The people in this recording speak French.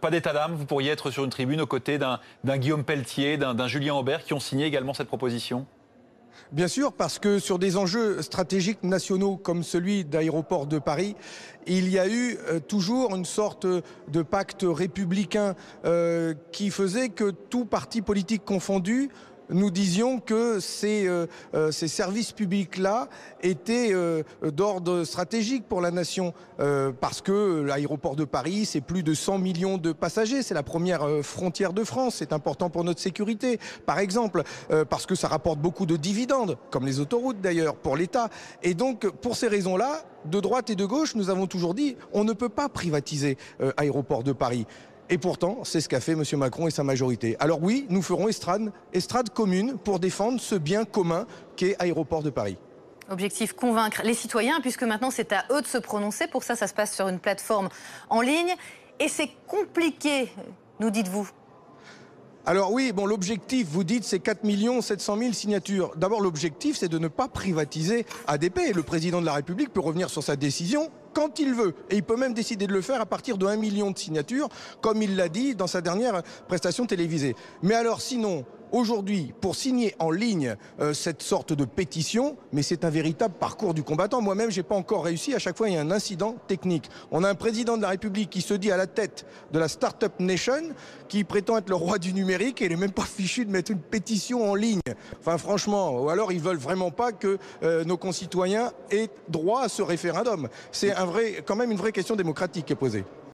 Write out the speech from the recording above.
Pas d'état d'âme, vous pourriez être sur une tribune aux côtés d'un Guillaume Pelletier, d'un Julien Aubert qui ont signé également cette proposition? Bien sûr, parce que sur des enjeux stratégiques nationaux comme celui d'Aéroports de Paris, il y a eu toujours une sorte de pacte républicain qui faisait que tout parti politique confondu, nous disions que ces services publics-là étaient d'ordre stratégique pour la nation, parce que l'aéroport de Paris, c'est plus de 100 millions de passagers, c'est la première frontière de France, c'est important pour notre sécurité, par exemple, parce que ça rapporte beaucoup de dividendes, comme les autoroutes d'ailleurs, pour l'État. Et donc, pour ces raisons-là, de droite et de gauche, nous avons toujours dit on ne peut pas privatiser Aéroport de Paris. Et pourtant, c'est ce qu'a fait M. Macron et sa majorité. Alors oui, nous ferons estrade commune pour défendre ce bien commun qu'est Aéroport de Paris. Objectif, convaincre les citoyens, puisque maintenant c'est à eux de se prononcer. Pour ça, ça se passe sur une plateforme en ligne. Et c'est compliqué, nous dites-vous. Alors oui, bon, l'objectif, vous dites, c'est 4 700 000 signatures. D'abord, l'objectif, c'est de ne pas privatiser ADP. Le président de la République peut revenir sur sa décision quand il veut. Et il peut même décider de le faire à partir de 1 million de signatures, comme il l'a dit dans sa dernière prestation télévisée. Mais alors sinon, aujourd'hui, pour signer en ligne cette sorte de pétition, mais c'est un véritable parcours du combattant. Moi-même, je n'ai pas encore réussi. À chaque fois, il y a un incident technique. On a un président de la République qui se dit à la tête de la Startup Nation, qui prétend être le roi du numérique, et il n'est même pas fichu de mettre une pétition en ligne. Enfin, franchement, ou alors ils veulent vraiment pas que nos concitoyens aient droit à ce référendum. C'est quand même une vraie question démocratique qui est posée.